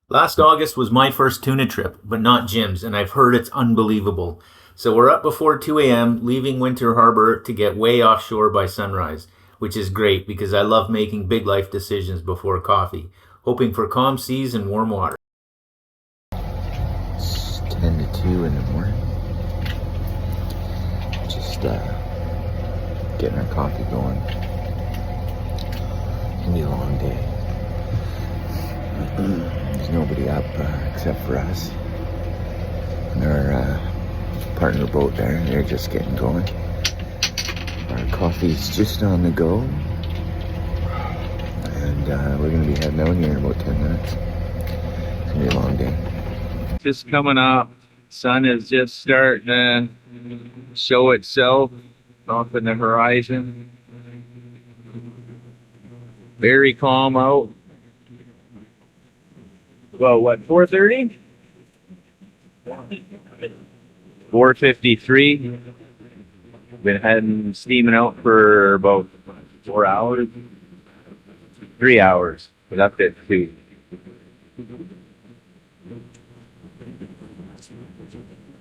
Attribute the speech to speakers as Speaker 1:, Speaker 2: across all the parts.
Speaker 1: Last August was my first tuna trip, but not Jim's, and I've heard it's unbelievable. So we're up before 2 a.m., leaving Winter Harbour to get way offshore by sunrise, which is great because I love making big life decisions before coffee, hoping for calm seas and warm water.
Speaker 2: It's 10 to 2 in the morning. Just getting our coffee going. It's gonna be a long day. There's nobody up except for us and our partner boat there. They're just getting going. Our coffee's just on the go, and we're gonna be heading out here in about 10 minutes. It's gonna be a long day.
Speaker 3: Just coming up. Sun is just starting to show itself off in the horizon. Very calm out. Well, what, 4:30? 4:53. Been heading, steaming out for about 4 hours. 3 hours. But up at 2.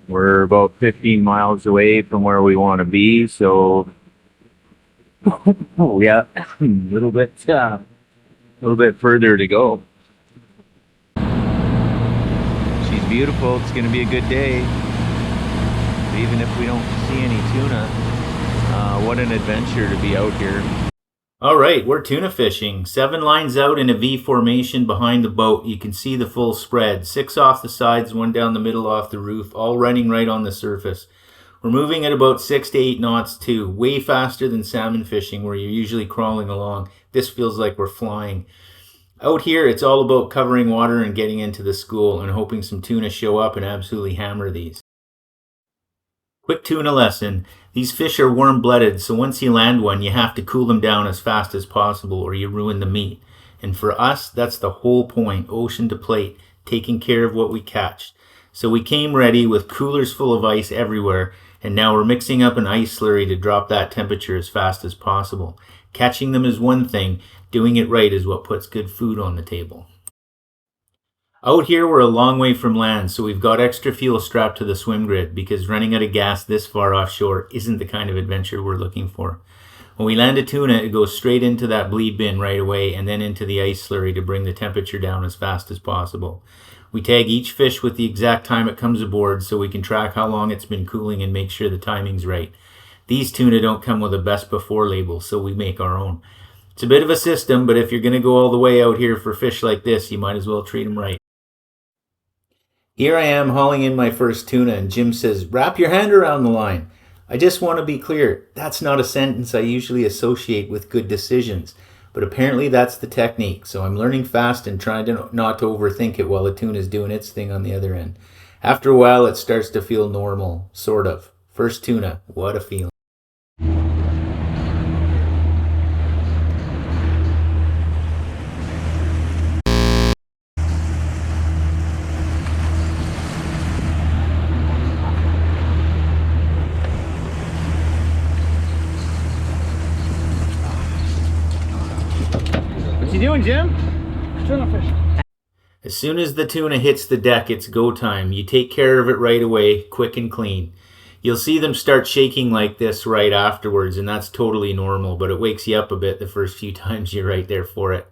Speaker 3: We're about 15 miles away from where we want to be, so yeah, a little bit further to go. She's beautiful. It's going to be a good day. Even if we don't see any tuna, what an adventure to be out here.
Speaker 1: All right, we're tuna fishing. 7 lines out in a V formation behind the boat. You can see the full spread. 6 off the sides, 1 down the middle off the roof, all running right on the surface. We're moving at about 6 to 8 knots too, way faster than salmon fishing where you're usually crawling along. This feels like we're flying. Out here, it's all about covering water and getting into the school and hoping some tuna show up and absolutely hammer these. Quick tuna lesson. These fish are warm-blooded, so once you land one, you have to cool them down as fast as possible or you ruin the meat. And for us, that's the whole point, ocean to plate, taking care of what we catch. So we came ready with coolers full of ice everywhere, and now we're mixing up an ice slurry to drop that temperature as fast as possible. Catching them is one thing, doing it right is what puts good food on the table. Out here, we're a long way from land, so we've got extra fuel strapped to the swim grid because running out of gas this far offshore isn't the kind of adventure we're looking for. When we land a tuna, it goes straight into that bleed bin right away and then into the ice slurry to bring the temperature down as fast as possible. We tag each fish with the exact time it comes aboard so we can track how long it's been cooling and make sure the timing's right. These tuna don't come with a best before label, so we make our own. It's a bit of a system, but if you're going to go all the way out here for fish like this, you might as well treat them right. Here I am hauling in my first tuna, and Jim says, "Wrap your hand around the line." I just want to be clear, that's not a sentence I usually associate with good decisions, but apparently that's the technique, so I'm learning fast and trying to not to overthink it while the tuna's doing its thing on the other end. After a while, it starts to feel normal, sort of. First tuna, what a feeling.
Speaker 3: What's he doing, Jim?
Speaker 4: Tuna fish.
Speaker 1: As soon as the tuna hits the deck, it's go time. You take care of it right away, quick and clean. You'll see them start shaking like this right afterwards, and that's totally normal, but it wakes you up a bit the first few times you're right there for it.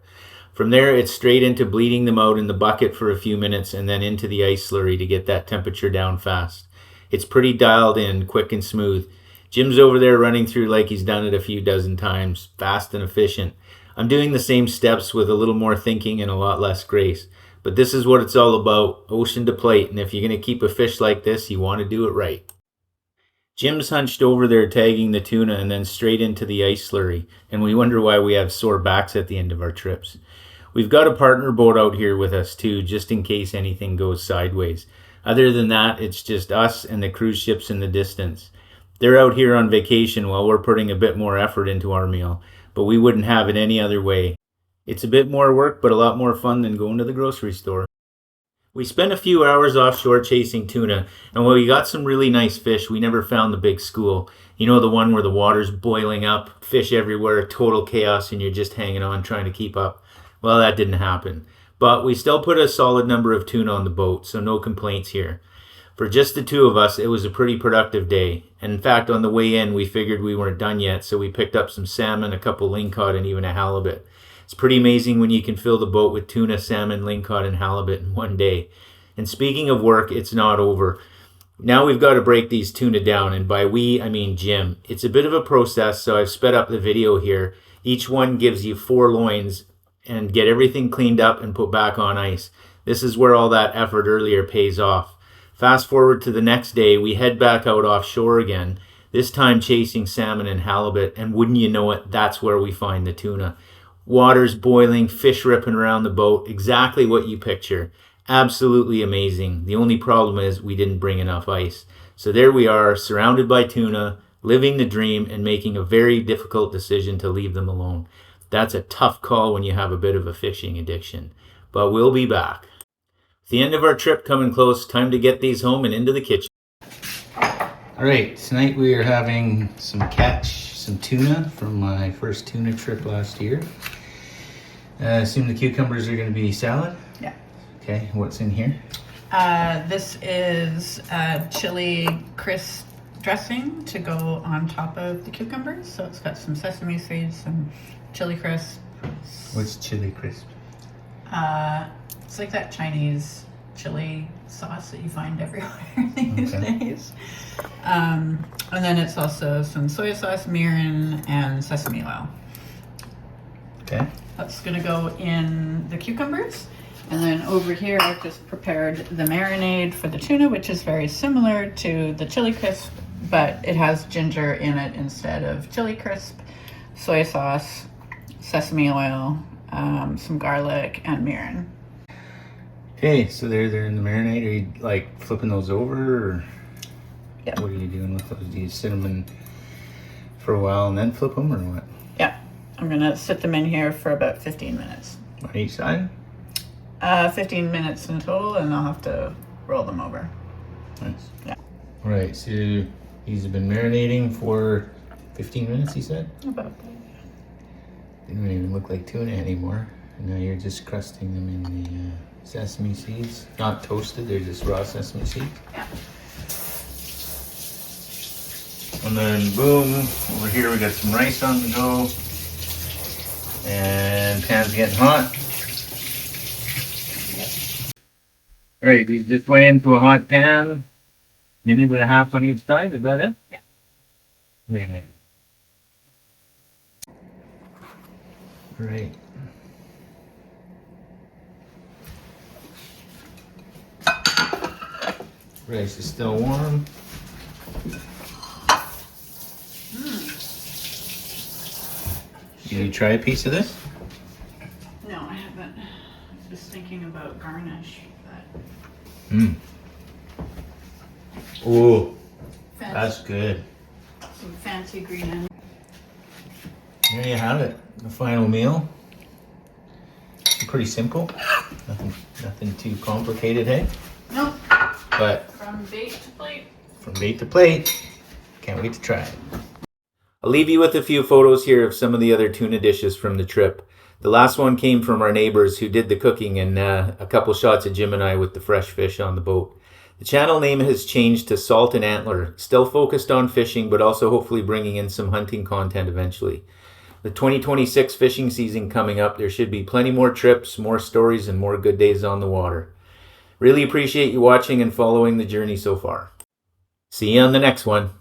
Speaker 1: From there, it's straight into bleeding them out in the bucket for a few minutes and then into the ice slurry to get that temperature down fast. It's pretty dialed in, quick and smooth. Jim's over there running through like he's done it a few dozen times, fast and efficient. I'm doing the same steps with a little more thinking and a lot less grace. But this is what it's all about, ocean to plate, and if you're going to keep a fish like this, you want to do it right. Jim's hunched over there tagging the tuna and then straight into the ice slurry, and we wonder why we have sore backs at the end of our trips. We've got a partner boat out here with us too, just in case anything goes sideways. Other than that, it's just us and the cruise ships in the distance. They're out here on vacation while we're putting a bit more effort into our meal, but we wouldn't have it any other way. It's a bit more work, but a lot more fun than going to the grocery store. We spent a few hours offshore chasing tuna, and while we got some really nice fish, we never found the big school. You know, the one where the water's boiling up, fish everywhere, total chaos, and you're just hanging on trying to keep up. Well, that didn't happen. But we still put a solid number of tuna on the boat, so no complaints here. For just the two of us, it was a pretty productive day. And in fact, on the way in, we figured we weren't done yet, so we picked up some salmon, a couple lingcod, and even a halibut. It's pretty amazing when you can fill the boat with tuna, salmon, lingcod, and halibut in one day. And speaking of work, it's not over. Now we've got to break these tuna down, and by we, I mean Jim. It's a bit of a process, so I've sped up the video here. Each one gives you 4 loins, and get everything cleaned up and put back on ice. This is where all that effort earlier pays off. Fast forward to the next day, we head back out offshore again, this time chasing salmon and halibut, and wouldn't you know it, that's where we find the tuna. Water's boiling, fish ripping around the boat, exactly what you picture. Absolutely amazing. The only problem is we didn't bring enough ice. So there we are, surrounded by tuna, living the dream, and making a very difficult decision to leave them alone. That's a tough call when you have a bit of a fishing addiction. But we'll be back. The end of our trip coming close, time to get these home and into the kitchen. All right, tonight we are having some tuna from my first tuna trip last year. I assume the cucumbers are going to be salad?
Speaker 5: Yeah.
Speaker 1: Okay, what's in here?
Speaker 5: This is chili crisp dressing to go on top of the cucumbers. So it's got some sesame seeds, some chili crisp.
Speaker 1: What's chili crisp?
Speaker 5: It's like that Chinese chili sauce that you find everywhere these days. And then it's also some soy sauce, mirin, and sesame oil.
Speaker 1: Okay.
Speaker 5: That's gonna go in the cucumbers. And then over here, I've just prepared the marinade for the tuna, which is very similar to the chili crisp, but it has ginger in it instead of chili crisp, soy sauce, sesame oil, some garlic, and mirin.
Speaker 1: Okay, so they're in the marinade. Are you like flipping those over, or
Speaker 5: Yeah.
Speaker 1: what are you doing with those? Do you sit them in for a while and then flip them, or what?
Speaker 5: Yeah, I'm gonna sit them in here for about 15 minutes.
Speaker 1: On each side?
Speaker 5: 15 minutes in total, and I'll have to roll them over.
Speaker 1: Nice.
Speaker 5: Yeah.
Speaker 1: All right, so these have been marinating for 15 minutes, you said?
Speaker 5: About that.
Speaker 1: They don't even look like tuna anymore. And now you're just crusting them in the sesame seeds. Not toasted, they're just raw sesame seeds.
Speaker 5: Yeah.
Speaker 1: And then boom, over here we got some rice on the go. And pan's getting hot. All right, we just went into a hot pan. Minute and a half on each side, is that it?
Speaker 5: Yeah.
Speaker 1: Wait a minute. All right. Rice is still warm. Did you try a piece of this?
Speaker 5: No, I haven't. I was thinking about garnish, but
Speaker 1: Mmm. Ooh,
Speaker 5: fancy,
Speaker 1: that's good.
Speaker 5: some fancy green onions.
Speaker 1: There you have it. The final meal. Pretty simple. Nothing too complicated, hey?
Speaker 5: Nope.
Speaker 1: But
Speaker 5: From bait to plate.
Speaker 1: from bait to plate. Can't wait to try it. I'll leave you with a few photos here of some of the other tuna dishes from the trip. The last one came from our neighbors who did the cooking, and a couple shots of Jim and I with the fresh fish on the boat. The channel name has changed to Salt and Antler, still focused on fishing, but also hopefully bringing in some hunting content eventually. The 2026 fishing season coming up, there should be plenty more trips, more stories, and more good days on the water. Really appreciate you watching and following the journey so far. See you on the next one.